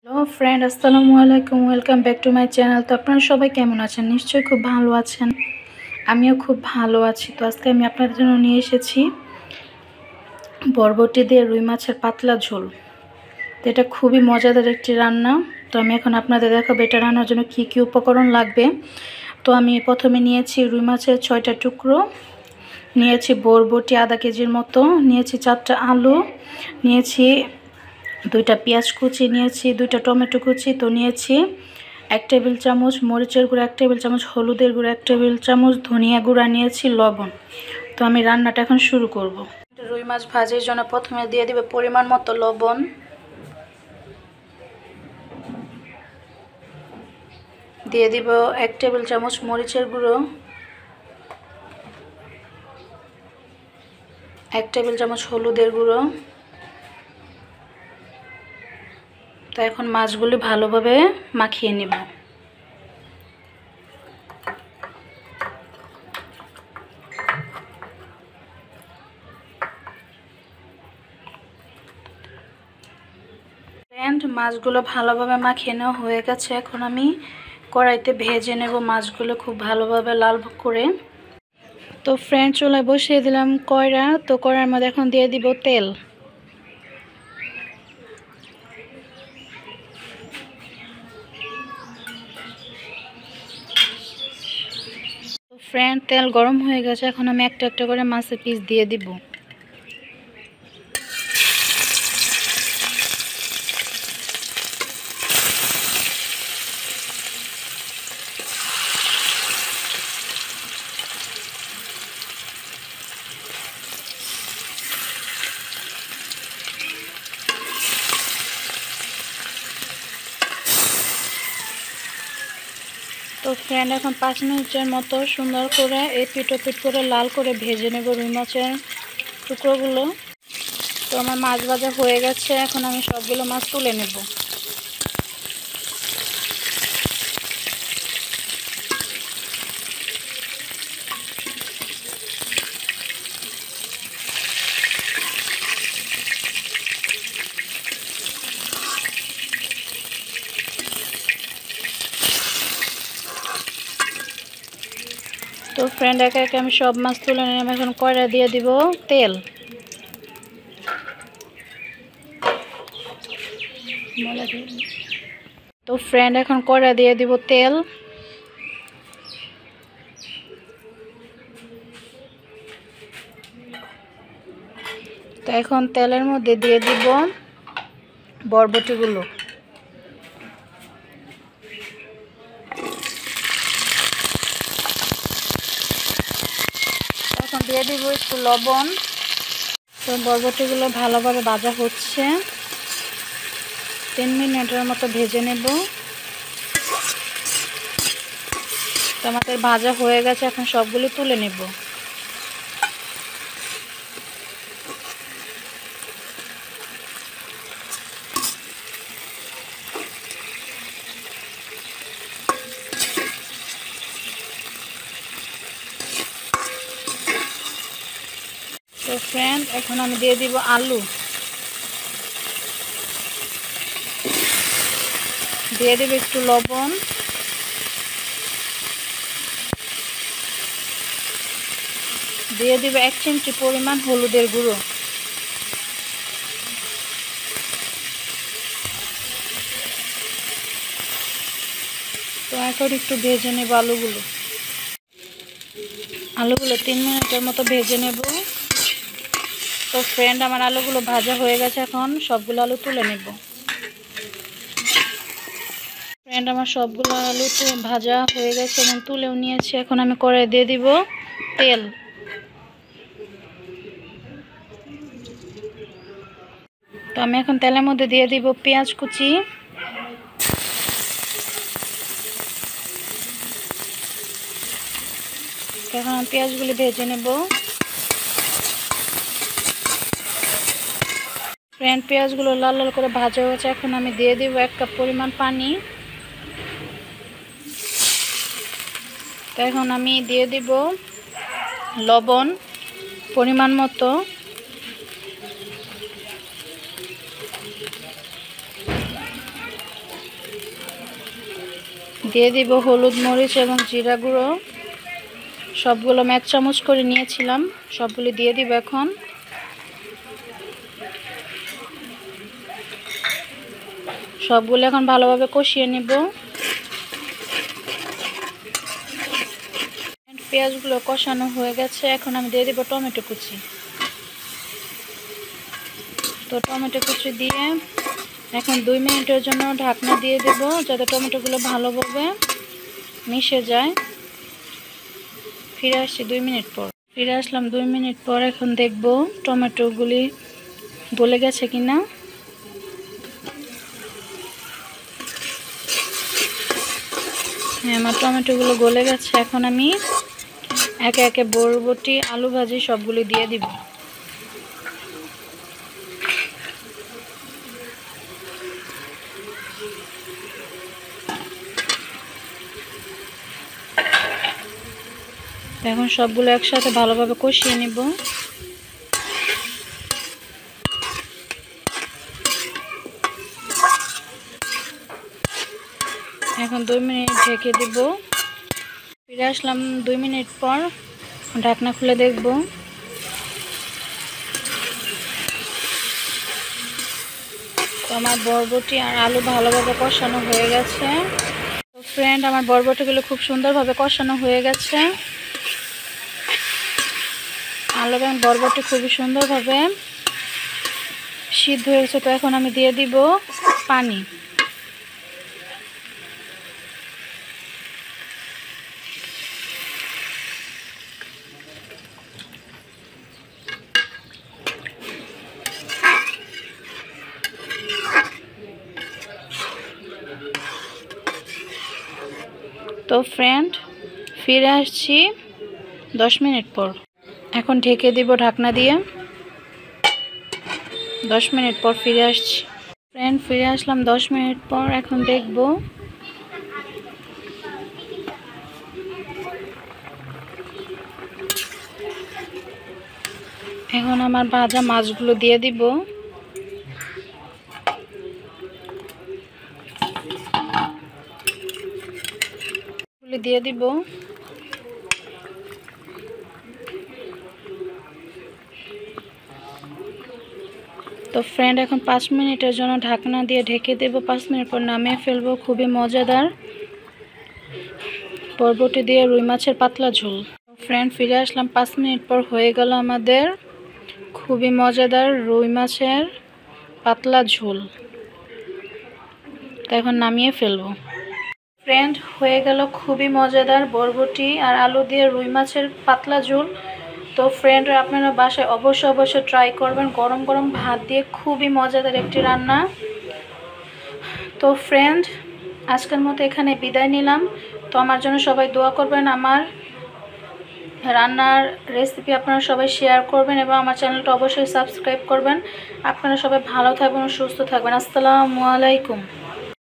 Hello friend, আসসালামু আলাইকুম। Welcome back to my channel. তো আপনারা সবাই কেমন আছেন? নিশ্চয়ই খুব ভালো আছেন। আমিও খুব ভালো আছি। তো আজকে আমি আপনাদের জন্য নিয়ে এসেছি বরবটি দিয়ে রুই মাছের পাতলা ঝোল। তো এটা খুবই মজাদার একটি রান্না। তো আমি এখন আপনাদের দেখাবো এটা রান্নার জন্য কী কী উপকরণ লাগবে। তো আমি প্রথমে নিয়েছি রুই মাছের 6টা টুকরো, নিয়েছি বরবটি আধা কেজির মতো, নিয়েছি 4টা আলু, নিয়েছি 2টা পেঁয়াজ কুচি, নিয়েছি 2টা টমেটো কুচি, তো নিয়েছি 1 টেবিল চামচ মরিচের গুঁড়া, 1 টেবিল চামচ হলুদের গুঁড়া, 1 টেবিল চামচ ধনিয়া গুঁড়া, নিয়েছি লবণ। তো আমি রান্নাটা এখন শুরু করব। রুই মাছ ভাজির জন্য প্রথমে দিয়ে দিব পরিমাণ মতো লবণ, দিয়ে দিব 1 টেবিল চামচ মরিচের গুঁড়ো, 1 টেবিল চামচ হলুদের গুঁড়ো। তো এখন মাছগুলি ভালোভাবে মাখিয়ে নেব। মাছগুলো ভালোভাবে মাখিয়ে নেওয়া হয়ে গেছে। এখন আমি কড়াইতে ভেজে নেব মাছগুলো খুব ভালোভাবে লাল করে। তো ফ্রেন্ড, চুলায় বসিয়ে দিলাম কড়া। তো কড়ার মধ্যে এখন দিয়ে দিব তেল। তো ফ্রেন্ড, তেল গরম হয়ে গেছে। এখন আমি একটা একটা করে মাছের পিস দিয়ে দিব। তো ফ্রেন্ড, এখন 5 মিনিটের মতো সুন্দর করে এপিট ওপিট করে লাল করে ভেজে নেব রুই মাছের টুকরোগুলো। তো আমার মাছ ভাজা হয়ে গেছে। এখন আমি সবগুলো মাছ তুলে নেব। তো ফ্রেন্ড, একে একে আমি সব মাছ তুলে নিলাম। এখন কড়াই দিয়ে দিব তেল। তো ফ্রেন্ড, এখন কড়াই দিয়ে দিব তেল। তো এখন তেলের মধ্যে দিয়ে দিব বরবটিগুলো। এখন দিয়ে দিব একটু লবণ। তো বরবটিগুলো ভালোভাবে ভাজা হচ্ছে। 3 মিনিটের মতো ভেজে নেব। তো আমাদের ভাজা হয়ে গেছে। এখন সবগুলো তুলে নেব। তো ফ্রেন্ড, এখন আমি দিয়ে দিব আলু, দিয়ে দেব একটু লবণ, দিয়ে দিব 1 চিমটি পরিমাণ হলুদের গুঁড়ো। তো এখন একটু ভেজে নেব আলুগুলো। 3 মিনিটের মতো ভেজে নেব। তো ফ্রেন্ড, আমার আলুগুলো ভাজা হয়ে গেছে। এখন সবগুলো আলু তুলে নেব। ফ্রেন্ড, আমার সবগুলো আলু ভাজা হয়ে গেছে এবং তুলেও নিয়েছি। এখন আমি কড়াই দিয়ে দিব তেল। তো আমি এখন তেলের মধ্যে দিয়ে দিব পেঁয়াজ কুচি। এখন আমি পেঁয়াজগুলি ভেজে নেব। ফ্রেন্ড, পেঁয়াজগুলো লাল লাল করে ভাজা হয়েছে। এখন আমি দিয়ে দিব 1 কাপ পরিমাণ পানি। তো এখন আমি দিয়ে দিব লবণ পরিমাণ মতো। দিয়ে দিব হলুদ, মরিচ এবং জিরা গুঁড়ো। সবগুলো 1 চামচ করে নিয়েছিলাম, সবগুলো দিয়ে দিব এখন। সবগুলো এখন ভালোভাবে কষিয়ে নিব। পেঁয়াজগুলো কষানো হয়ে গেছে, এখন আমি দিয়ে দিব টমেটো কুচি। তো টমেটো কুচি দিয়ে এখন 2 মিনিটের জন্য ঢাকনা দিয়ে দেব, যাতে টমেটোগুলো ভালোভাবে মিশে যায়। ফিরে আসছি 2 মিনিট পর। ফিরে আসলাম 2 মিনিট পর। এখন দেখব টমেটোগুলি গলে গেছে কিনা। হ্যাঁ, আমার টমেটোগুলো গলে গেছে। এখন আমি একে একে বরবটি, আলু ভাজি সবগুলি দিয়ে দিব। এখন সবগুলো একসাথে ভালোভাবে কষিয়ে নিব। এখন 2 মিনিট ঢেকে দিব। ফিরে আসলাম 2 মিনিট পর। ঢাকনা খুলে দেখব। তো আমার বরবটি আর আলু ভালোভাবে কষানো হয়ে গেছে। তো ফ্রেন্ড, আমার বরবটিগুলো খুব সুন্দরভাবে কষানো হয়ে গেছে। আলু এবং বরবটি খুবই সুন্দরভাবে সিদ্ধ হয়েছে। তো এখন আমি দিয়ে দিব পানি। তো ফ্রেন্ড, ফিরে আসছি 10 মিনিট পর। এখন ঢেকে দিব ঢাকনা দিয়ে। 10 মিনিট পর ফিরে আসছি। ফ্রেন্ড, ফিরে আসলাম 10 মিনিট পর। এখন দেখব এখন আমার ভাজা মাছগুলো দিয়ে দিব। দিয়ে দিব। তো ফ্রেন্ড, এখন 5 মিনিটের জন্য ঢাকনা দিয়ে ঢেকে দেব। 5 মিনিট পর নামিয়ে ফেলবো। খুবই মজাদার বরবটি দিয়ে রুই মাছের পাতলা ঝোল। ফ্রেন্ড, ফিরে আসলাম 5 মিনিট পর। হয়ে গেল আমাদের খুবই মজাদার রুই মাছের পাতলা ঝোল। তো এখন নামিয়ে ফেলবো। ফ্রেন্ড, হয়ে গেল খুবই মজাদার বরবটি আর আলু দিয়ে রুই মাছের পাতলা ঝোল। তো ফ্রেন্ড, আপনারা বাসায় অবশ্যই ট্রাই করবেন। গরম গরম ভাত দিয়ে খুবই মজাদার একটি রান্না। তো ফ্রেন্ড, আজকের মতো এখানে বিদায় নিলাম। তো আমার জন্য সবাই দোয়া করবেন। আমার রান্নার রেসিপি আপনারা সবাই শেয়ার করবেন এবং আমার চ্যানেলটা অবশ্যই সাবস্ক্রাইব করবেন। আপনারা সবাই ভালো থাকবেন, সুস্থ থাকবেন। আসসালামু আলাইকুম।